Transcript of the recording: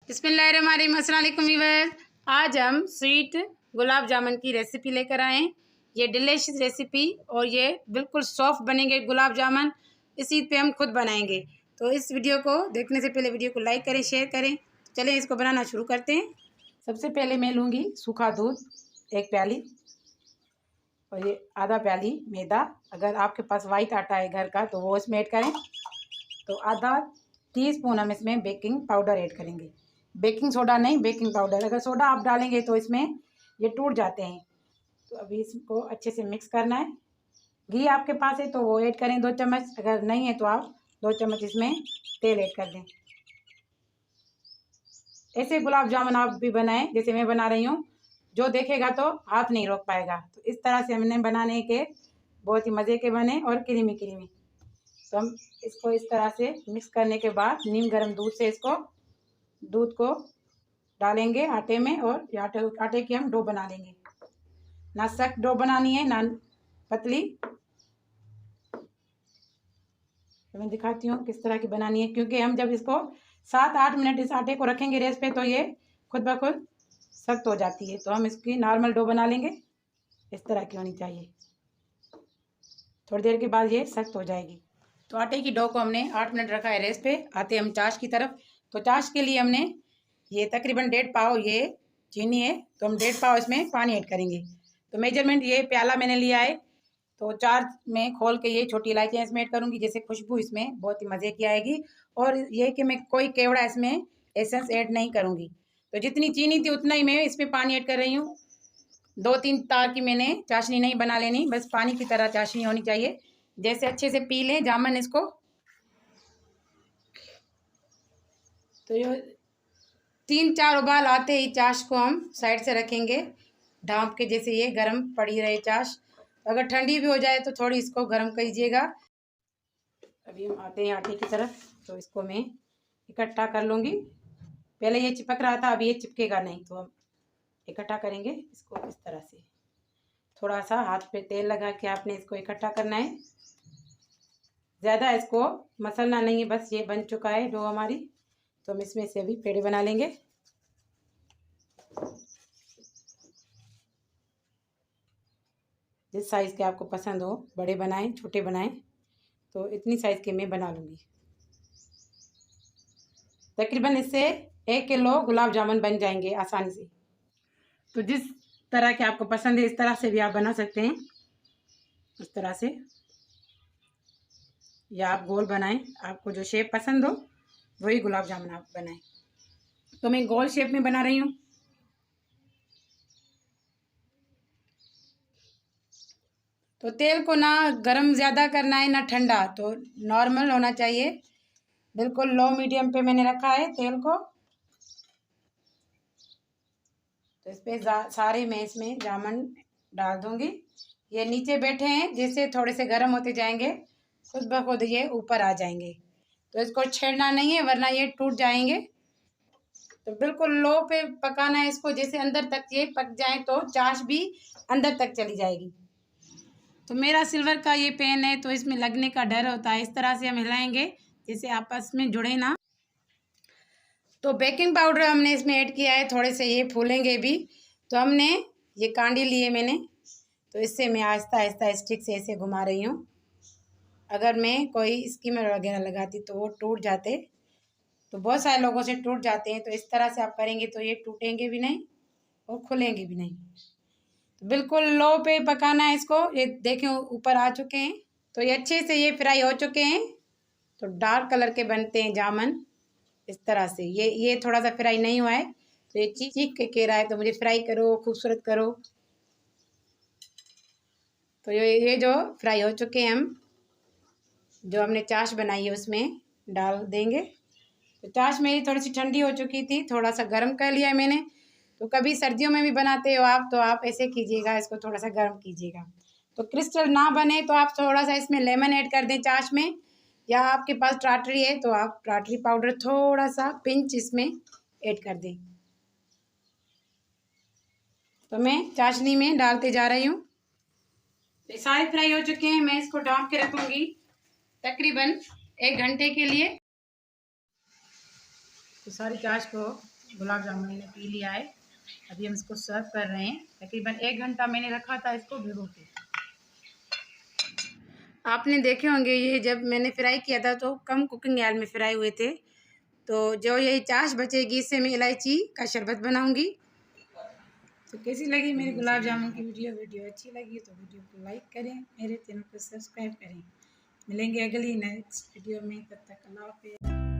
बिस्मिल्लाहिर्रहमानिर्रहीम, अस्सलाम वालेकुम व्यूअर्स। आज हम स्वीट गुलाब जामुन की रेसिपी लेकर आए हैं। ये डिलीशियस रेसिपी और ये बिल्कुल सॉफ्ट बनेंगे गुलाब जामुन। इस ईद पे हम खुद बनाएंगे। तो इस वीडियो को देखने से पहले वीडियो को लाइक करें, शेयर करें। चलें इसको बनाना शुरू करते हैं। सबसे पहले मैं लूँगी सूखा दूध 1 प्याली और ये आधा प्याली मैदा। अगर आपके पास वाइट आटा है घर का तो वो इसमें ऐड करें। तो आधा टीस्पून हम इसमें बेकिंग पाउडर ऐड करेंगे। बेकिंग सोडा नहीं, बेकिंग पाउडर। अगर सोडा आप डालेंगे तो इसमें ये टूट जाते हैं। तो अभी इसको अच्छे से मिक्स करना है। घी आपके पास है तो वो ऐड करें 2 चम्मच। अगर नहीं है तो आप 2 चम्मच इसमें तेल ऐड कर दें। ऐसे गुलाब जामुन आप भी बनाएं जैसे मैं बना रही हूँ। जो देखेगा तो हाथ नहीं रोक पाएगा। तो इस तरह से हमने बनाने के बहुत ही मज़े के बने और क्रीमी क्रीमी। तो हम इसको इस तरह से मिक्स करने के बाद नीम गर्म दूध से दूध को डालेंगे आटे में और आटे की हम डो बना लेंगे। ना सख्त डो बनानी है ना पतली। तो मैं दिखाती हूँ किस तरह की बनानी है, क्योंकि हम जब इसको 7-8 मिनट इस आटे को रखेंगे रेस्ट पे तो ये खुद ब खुद सख्त हो जाती है। तो हम इसकी नॉर्मल डो बना लेंगे। इस तरह की होनी चाहिए। थोड़ी देर के बाद ये सख्त हो जाएगी। तो आटे की डो को हमने 8 मिनट रखा है रेस्ट पे। आते हम चाश की तरफ। तो चाश के लिए हमने ये तकरीबन 1.5 पाव ये चीनी है, तो हम 1.5 पाव इसमें पानी ऐड करेंगे। तो मेजरमेंट ये प्याला मैंने लिया है। तो 4 में खोल के ये छोटी इलायचियाँ इसमें ऐड करूँगी, जैसे खुशबू इसमें बहुत ही मज़े की आएगी। और ये कि मैं कोई केवड़ा इसमें एसेंस ऐड नहीं करूँगी। तो जितनी चीनी थी उतना ही मैं इसमें पानी ऐड कर रही हूँ। 2-3 तार की मैंने चाशनी नहीं बना लेनी, बस पानी की तरह चाशनी होनी चाहिए। जैसे अच्छे से पी लें जामुन इसको। तो ये 3-4 उबाल आते ही चाश को हम साइड से रखेंगे ढाँप के, जैसे ये गर्म पड़ी रहे चाश। अगर ठंडी भी हो जाए तो थोड़ी इसको गर्म कीजिएगा। अभी हम आते हैं आटे की तरफ। तो इसको मैं इकट्ठा कर लूँगी। पहले ये चिपक रहा था, अभी ये चिपकेगा नहीं। तो हम इकट्ठा करेंगे इसको इस तरह से। थोड़ा सा हाथ पे तेल लगा के आपने इसको इकट्ठा करना है। ज़्यादा इसको मसलना नहीं है, बस ये बन चुका है डो हमारी। तो हम इसमें से भी पेड़े बना लेंगे। जिस साइज़ के आपको पसंद हो, बड़े बनाएं छोटे बनाएं। तो इतनी साइज़ के मैं बना लूँगी। तकरीबन इससे 1 किलो गुलाब जामुन बन जाएंगे आसानी से। तो जिस तरह के आपको पसंद है इस तरह से भी आप बना सकते हैं। इस तरह से, या आप गोल बनाएं। आपको जो शेप पसंद हो वही गुलाब जामुन आप बनाएं। तो मैं गोल शेप में बना रही हूँ। तो तेल को ना गरम ज़्यादा करना है ना ठंडा, तो नॉर्मल होना चाहिए। बिल्कुल लो मीडियम पे मैंने रखा है तेल को। तो इस पे सारे मैं इसमें जामुन डाल दूंगी। ये नीचे बैठे हैं, जैसे थोड़े से गर्म होते जाएंगे खुद ब खुद ये ऊपर आ जाएंगे। तो इसको छेड़ना नहीं है वरना ये टूट जाएंगे। तो बिल्कुल लो पे पकाना है इसको, जैसे अंदर तक ये पक जाए तो चाश भी अंदर तक चली जाएगी। तो मेरा सिल्वर का ये पैन है तो इसमें लगने का डर होता है। इस तरह से हम हिलाएंगे जैसे आपस में जुड़े ना। तो बेकिंग पाउडर हमने इसमें ऐड किया है, थोड़े से ये फूलेंगे भी। तो हमने ये कांडी लिए मैंने, तो इससे मैं आहिस्ता आहिस्ता स्टिक से ऐसे घुमा रही हूँ। अगर मैं कोई स्कीमर वगैरह लगाती तो वो टूट जाते। तो बहुत सारे लोगों से टूट जाते हैं। तो इस तरह से आप करेंगे तो ये टूटेंगे भी नहीं और खुलेंगे भी नहीं। तो बिल्कुल लो पे पकाना है इसको। ये देखें ऊपर आ चुके हैं। तो ये अच्छे से ये फ्राई हो चुके हैं। तो डार्क कलर के बनते हैं जामुन इस तरह से। ये थोड़ा सा फ्राई नहीं हुआ है तो ये चीख के कह रहा है तो मुझे फ्राई करो, खूबसूरत करो। तो ये जो फ्राई हो चुके हैं, हम जो हमने चाश बनाई है उसमें डाल देंगे। तो चाश मेरी थोड़ी सी ठंडी हो चुकी थी, थोड़ा सा गर्म कर लिया है मैंने। तो कभी सर्दियों में भी बनाते हो आप तो आप ऐसे कीजिएगा, इसको थोड़ा सा गर्म कीजिएगा। तो क्रिस्टल ना बने तो आप थोड़ा सा इसमें लेमन ऐड कर दें चाश में, या आपके पास टाटरी है तो आप टाटरी पाउडर थोड़ा सा पिंच इसमें ऐड कर दें। तो मैं चाशनी में डालते जा रही हूँ। ये सारे फ्राई हो चुके हैं। मैं इसको ढाँप के रखूँगी तकरीबन 1 घंटे के लिए। तो सारी चाश को गुलाब जामुन ने पी लिया है। अभी हम इसको सर्व कर रहे हैं। तकरीबन 1 घंटा मैंने रखा था इसको भिगो के। आपने देखे होंगे ये जब मैंने फ्राई किया था तो कम कुकिंग ऑयल में फ्राई हुए थे। तो जो यही चाश बचेगी इससे मैं इलायची का शरबत बनाऊंगी। तो कैसी लगी मेरी गुलाब जामुन की वीडियो अच्छी लगी तो वीडियो को लाइक करें, मेरे चैनल को सब्सक्राइब करें। मिलेंगे अगली नेक्स्ट वीडियो में, तब तक अल्लाह हाफ़िज़।